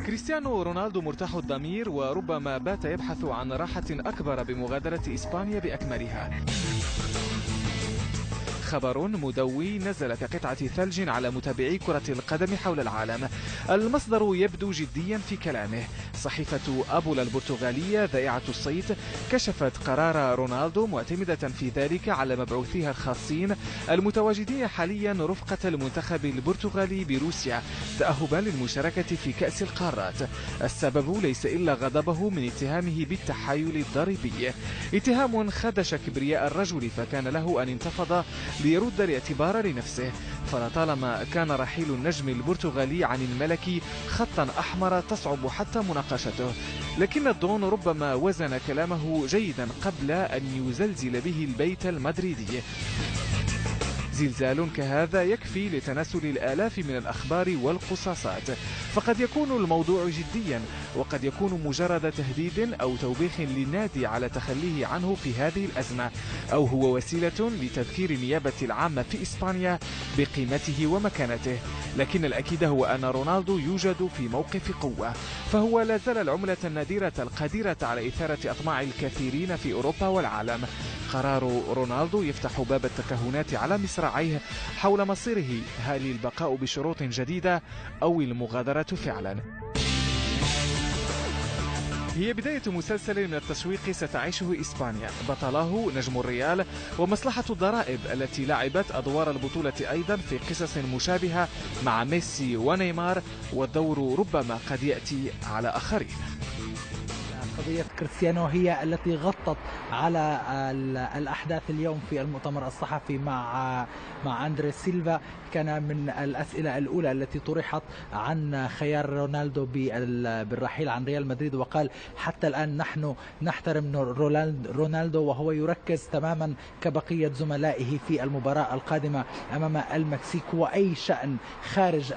كريستيانو رونالدو مرتاح الضمير وربما بات يبحث عن راحة أكبر بمغادرة إسبانيا بأكملها. خبر مدوي نزل كقطعة ثلج على متابعي كرة القدم حول العالم. المصدر يبدو جديا في كلامه. صحيفة أبولا البرتغالية ذائعة الصيت كشفت قرار رونالدو معتمدة في ذلك على مبعوثيها الخاصين المتواجدين حاليا رفقة المنتخب البرتغالي بروسيا تأهبا للمشاركة في كأس القارات. السبب ليس إلا غضبه من اتهامه بالتحايل الضريبي، اتهام خدش كبرياء الرجل فكان له أن ينتفض ليرد الاعتبار لنفسه. فلطالما كان رحيل النجم البرتغالي عن الملكي خطا أحمر تصعب حتى مناقشته، لكن الدون ربما وزن كلامه جيدا قبل أن يزلزل به البيت المدريدي. زلزال كهذا يكفي لتناسل الآلاف من الأخبار والقصاصات، فقد يكون الموضوع جديا وقد يكون مجرد تهديد أو توبيخ للنادي على تخليه عنه في هذه الأزمة، أو هو وسيلة لتذكير النيابة العامة في إسبانيا بقيمته ومكانته. لكن الأكيد هو أن رونالدو يوجد في موقف قوة، فهو لا زال العملة النادرة القادرة على إثارة أطماع الكثيرين في أوروبا والعالم. قرار رونالدو يفتح باب التكهنات على مصراعيه حول مصيره، هل البقاء بشروط جديدة أو المغادرة فعلا؟ هي بداية مسلسل من التشويق ستعيشه إسبانيا، بطله نجم الريال ومصلحة الضرائب التي لعبت أدوار البطولة أيضا في قصص مشابهة مع ميسي ونيمار، والدور ربما قد يأتي على آخرين. قضية كريستيانو هي التي غطت على الأحداث اليوم في المؤتمر الصحفي مع أندري سيلفا. كان من الأسئلة الأولى التي طرحت عن خيار رونالدو بالرحيل عن ريال مدريد، وقال حتى الآن نحن نحترم رونالدو وهو يركز تماما كبقية زملائه في المباراة القادمة أمام المكسيك، وأي شأن خارج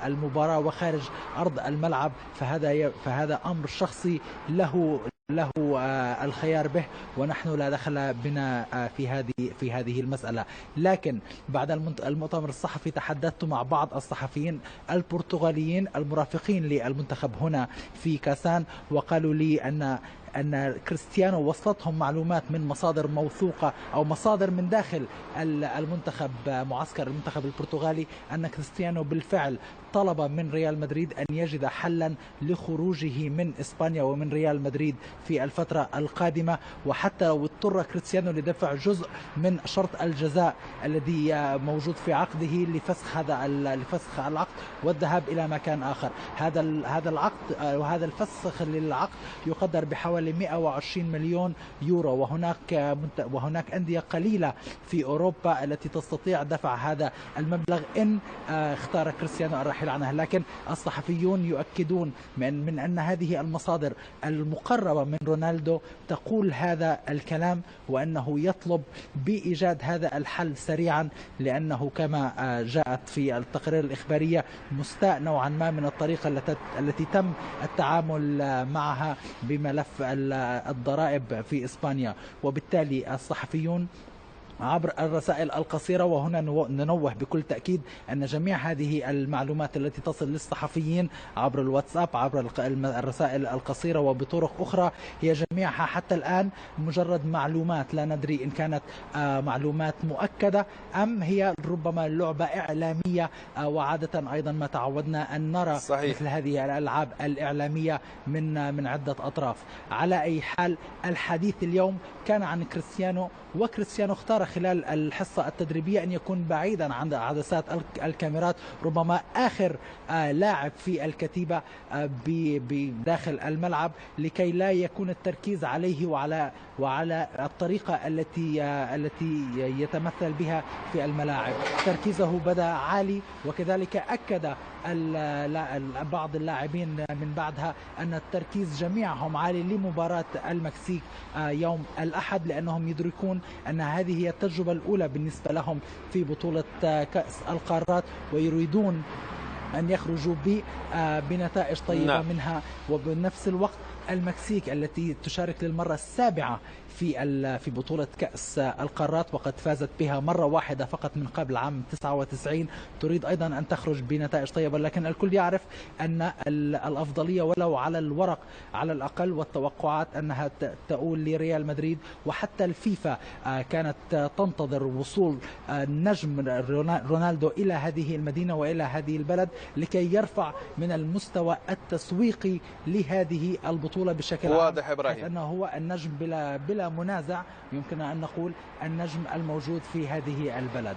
المباراة وخارج أرض الملعب فهذا أمر شخصي له الخيار به، ونحن لا دخل بنا في هذه المسألة. لكن بعد المؤتمر الصحفي تحدثت مع بعض الصحفيين البرتغاليين المرافقين للمنتخب هنا في كاسان، وقالوا لي أن كريستيانو وصلتهم معلومات من مصادر موثوقة أو مصادر من داخل المنتخب، معسكر المنتخب البرتغالي، أن كريستيانو بالفعل طلب من ريال مدريد أن يجد حلا لخروجه من إسبانيا ومن ريال مدريد في الفترة القادمة، وحتى لو اضطر كريستيانو لدفع جزء من شرط الجزاء الذي موجود في عقده لفسخ العقد والذهاب إلى مكان آخر. هذا العقد وهذا الفسخ للعقد يقدر بحوالي 120 مليون يورو، وهناك أندية قليلة في أوروبا التي تستطيع دفع هذا المبلغ إن اختار كريستيانو الرحيل عنها. لكن الصحفيون يؤكدون من أن هذه المصادر المقربة من رونالدو تقول هذا الكلام، وأنه يطلب بإيجاد هذا الحل سريعا، لأنه كما جاءت في التقرير الإخبارية مستاء نوعا ما من الطريقة التي تم التعامل معها بملف الضرائب في إسبانيا. وبالتالي الصحفيون عبر الرسائل القصيرة، وهنا ننوه بكل تأكيد أن جميع هذه المعلومات التي تصل للصحفيين عبر الواتساب، عبر الرسائل القصيرة وبطرق أخرى، هي جميعها حتى الآن مجرد معلومات، لا ندري إن كانت معلومات مؤكدة أم هي ربما لعبة إعلامية، وعادة أيضا ما تعودنا أن نرى صحيح مثل هذه الألعاب الإعلامية من عدة أطراف. على أي حال الحديث اليوم كان عن كريستيانو، وكريستيانو اختار خلال الحصة التدريبية أن يكون بعيدا عن عدسات الكاميرات، ربما آخر لاعب في الكتيبة بداخل الملعب، لكي لا يكون التركيز عليه وعلى الطريقة التي يتمثل بها في الملاعب. تركيزه بدا عالي، وكذلك أكد بعض اللاعبين من بعدها أن التركيز جميعهم عالي لمباراة المكسيك يوم الأحد، لأنهم يدركون أن هذه هي التجربة الأولى بالنسبة لهم في بطولة كأس القارات، ويريدون أن يخرجوا بنتائج طيبة منها، وبنفس الوقت المكسيك التي تشارك للمرة السابعة في بطولة كأس القارات، وقد فازت بها مرة واحدة فقط من قبل عام 99. تريد أيضا أن تخرج بنتائج طيبة، لكن الكل يعرف أن الأفضلية ولو على الورق على الأقل، والتوقعات أنها تؤول لريال مدريد. وحتى الفيفا كانت تنتظر وصول نجم رونالدو إلى هذه المدينة وإلى هذه البلد لكي يرفع من المستوى التسويقي لهذه البطولة بشكل واضح إبراهيم، أنه هو النجم بلا منازع، يمكن أن نقول النجم الموجود في هذه البلد.